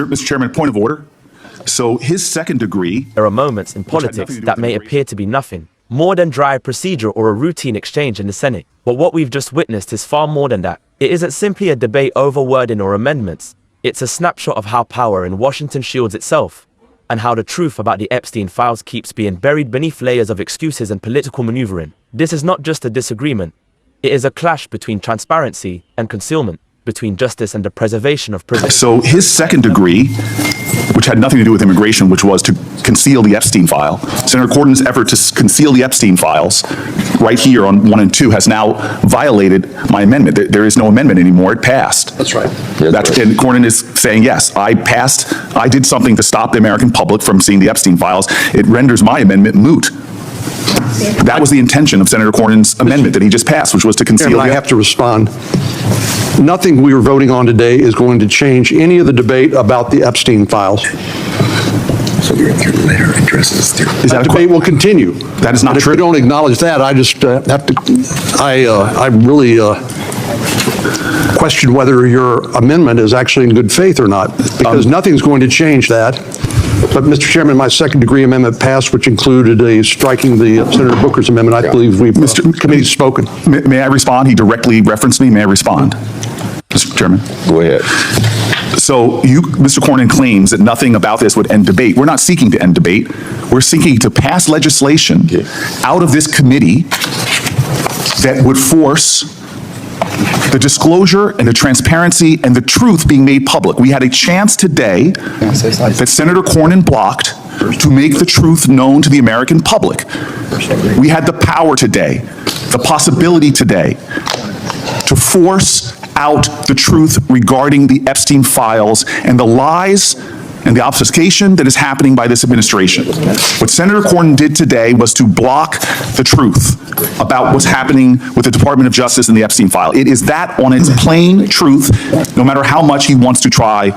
Mr. Chairman, point of order. So his second degree... There are moments in politics that may appear to be nothing, more than dry procedure or a routine exchange in the Senate. But what we've just witnessed is far more than that. It isn't simply a debate over wording or amendments. It's a snapshot of how power in Washington shields itself, and how the truth about the Epstein files keeps being buried beneath layers of excuses and political maneuvering. This is not just a disagreement. It is a clash between transparency and concealment, between justice and the preservation of privilege. So his second degree, which had nothing to do with immigration, which was to conceal the Epstein file, Senator Cornyn's effort to conceal the Epstein files right here on 1 and 2 has now violated my amendment. There is no amendment anymore. It passed. That's right. And Cornyn is saying, yes, I did something to stop the American public from seeing the Epstein files. It renders my amendment moot. That was the intention of Senator Cornyn's amendment that he just passed, which was to conceal. I have to respond. Nothing we are voting on today is going to change any of the debate about the Epstein files. So your letter addresses their... That debate will continue. That is not true. If you don't acknowledge that, I just have to, I really question whether your amendment is actually in good faith or not, because nothing's going to change that. But, Mr. Chairman, my second degree amendment passed, which included striking the Senator Booker's amendment. I believe we've, committee's spoken. May I respond? He directly referenced me. May I respond? Mr. Chairman. Go ahead. So Mr. Cornyn claims that nothing about this would end debate. We're not seeking to end debate. We're seeking to pass legislation out of this committee that would force the disclosure and the transparency and the truth being made public. We had a chance today that Senator Cornyn blocked to make the truth known to the American public. We had the power today, the possibility today, to force out the truth regarding the Epstein files and the lies and the obfuscation that is happening by this administration. What Senator Cornyn did today was to block the truth about what's happening with the Department of Justice and the Epstein file. It is that on its plain truth, no matter how much he wants to try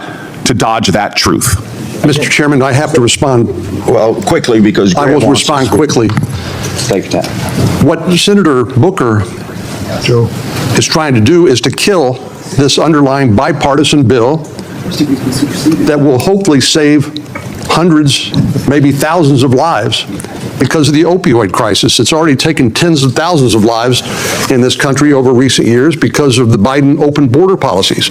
to dodge that truth. Mr. Chairman, I have to respond. Well, quickly, because I will respond quickly. Take your time. What Senator Booker is trying to do is to kill this underlying bipartisan bill that will hopefully save hundreds, maybe thousands of lives because of the opioid crisis. It's already taken tens of thousands of lives in this country over recent years because of the Biden open border policies.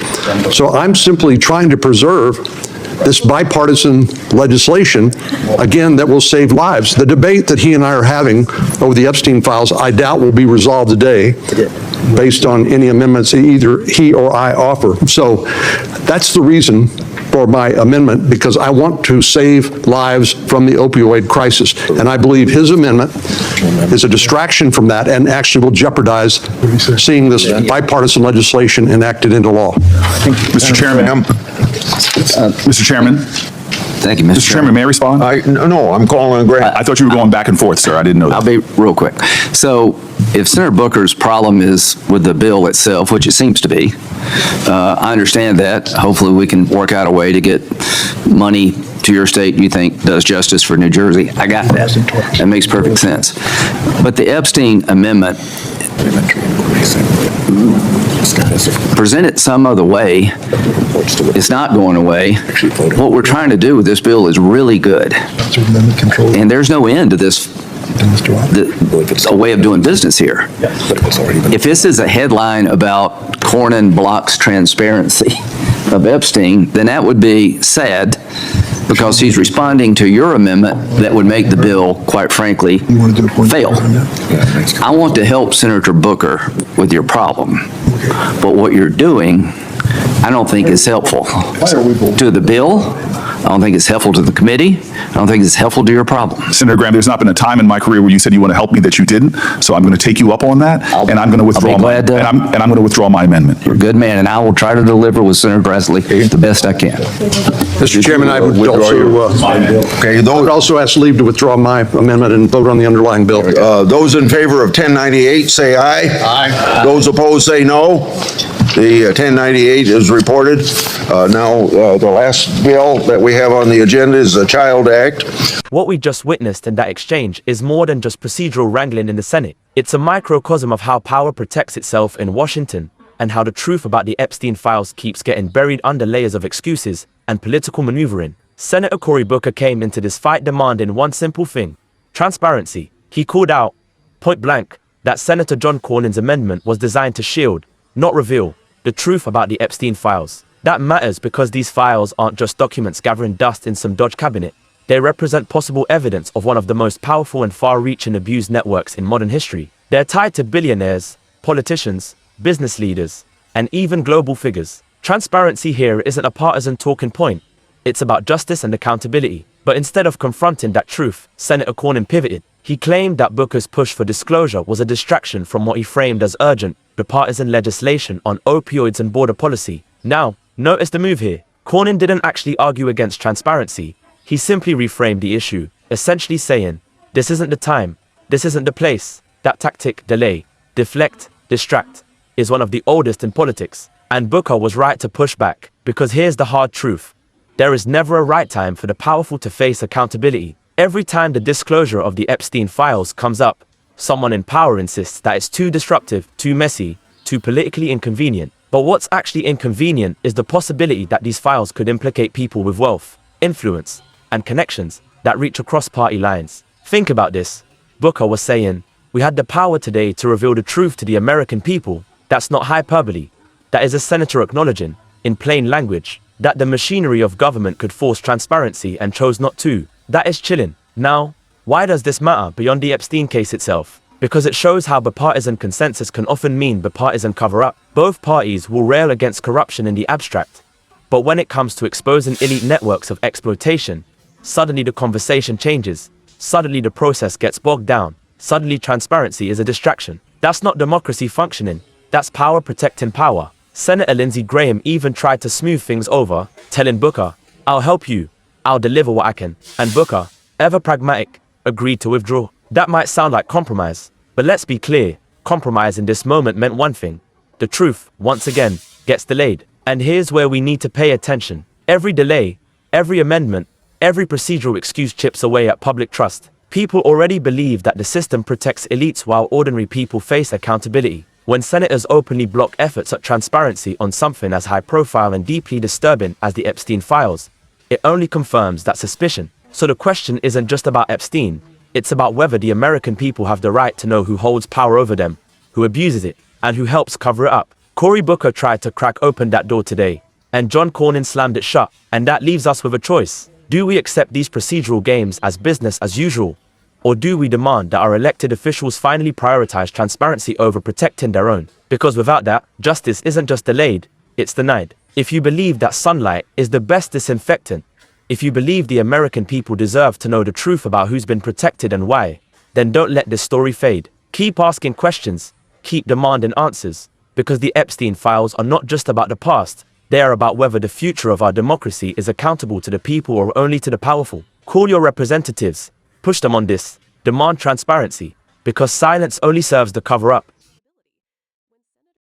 So I'm simply trying to preserve this bipartisan legislation, again, that will save lives. The debate that he and I are having over the Epstein files, I doubt will be resolved today based on any amendments either he or I offer. So that's the reason for my amendment, because I want to save lives from the opioid crisis. And I believe his amendment is a distraction from that and actually will jeopardize seeing this bipartisan legislation enacted into law. Mr. Chairman. Mr. Chairman. Thank you, Mr. Chairman, may I respond? No, I'm calling a grant. I thought you were going back and forth, sir. I didn't know that. I'll be real quick. So if Senator Booker's problem is with the bill itself, which it seems to be, I understand that. Hopefully we can work out a way to get money to your state you think does justice for New Jersey. I got that. That makes perfect sense. But the Epstein amendment, present it some other way. It's not going away. What we're trying to do with this bill is really good. And there's no end to this, a way of doing business here. If this is a headline about Cornyn blocks transparency of Epstein, then that would be sad, because he's responding to your amendment that would make the bill, quite frankly, fail. I want to help Senator Booker with your problem, but what you're doing, I don't think is helpful to the bill. I don't think it's helpful to the committee. I don't think it's helpful to your problem. Senator Graham, there's not been a time in my career where you said you want to help me that you didn't. So I'm going to take you up on that, and I'm going to withdraw I'm going to withdraw my amendment. You're a good man, and I will try to deliver with Senator Grassley the best I can. Mr. Chairman, I would also ask leave to withdraw my amendment and vote on the underlying bill. Those in favor of 1098 say aye. Aye. Those opposed say no. The 1098 is reported. Now, the last bill that we have on the agenda is the Child Act. What we just witnessed in that exchange is more than just procedural wrangling in the Senate. It's a microcosm of how power protects itself in Washington, and how the truth about the Epstein files keeps getting buried under layers of excuses and political maneuvering. Senator Cory Booker came into this fight demanding one simple thing: transparency. He called out, point blank, that Senator John Cornyn's amendment was designed to shield, not reveal, the truth about the Epstein files. That matters because these files aren't just documents gathering dust in some Dodge cabinet. They represent possible evidence of one of the most powerful and far-reaching abuse networks in modern history. They're tied to billionaires, politicians, business leaders, and even global figures. Transparency here isn't a partisan talking point. It's about justice and accountability. But instead of confronting that truth, Senator Cornyn pivoted. He claimed that Booker's push for disclosure was a distraction from what he framed as urgent, bipartisan legislation on opioids and border policy. Now, notice the move here. Cornyn didn't actually argue against transparency. He simply reframed the issue, essentially saying, this isn't the time, this isn't the place. That tactic, delay, deflect, distract, is one of the oldest in politics. And Booker was right to push back, because here's the hard truth. There is never a right time for the powerful to face accountability. Every time the disclosure of the Epstein files comes up, someone in power insists that it's too disruptive, too messy, too politically inconvenient. But what's actually inconvenient is the possibility that these files could implicate people with wealth, influence, and connections that reach across party lines. Think about this. Booker was saying, we had the power today to reveal the truth to the American people. That's not hyperbole. That is a senator acknowledging, in plain language, that the machinery of government could force transparency and chose not to. That is chilling. Now, why does this matter beyond the Epstein case itself? Because it shows how bipartisan consensus can often mean bipartisan cover-up. Both parties will rail against corruption in the abstract. But when it comes to exposing elite networks of exploitation, suddenly the conversation changes. Suddenly the process gets bogged down. Suddenly transparency is a distraction. That's not democracy functioning. That's power protecting power. Senator Lindsey Graham even tried to smooth things over, telling Booker, I'll help you. I'll deliver what I can. And Booker, ever pragmatic, agreed to withdraw. That might sound like compromise, but let's be clear. Compromise in this moment meant one thing. The truth, once again, gets delayed. And here's where we need to pay attention. Every delay, every amendment, every procedural excuse chips away at public trust. People already believe that the system protects elites while ordinary people face accountability. When senators openly block efforts at transparency on something as high-profile and deeply disturbing as the Epstein files, it only confirms that suspicion. So the question isn't just about Epstein. It's about whether the American people have the right to know who holds power over them, who abuses it, and who helps cover it up. Cory Booker tried to crack open that door today, and John Cornyn slammed it shut. And that leaves us with a choice. Do we accept these procedural games as business as usual? Or do we demand that our elected officials finally prioritize transparency over protecting their own? Because without that, justice isn't just delayed, it's denied. If you believe that sunlight is the best disinfectant, if you believe the American people deserve to know the truth about who's been protected and why, then don't let this story fade. Keep asking questions, keep demanding answers, because the Epstein files are not just about the past, they are about whether the future of our democracy is accountable to the people or only to the powerful. Call your representatives, push them on this, demand transparency, because silence only serves the cover-up.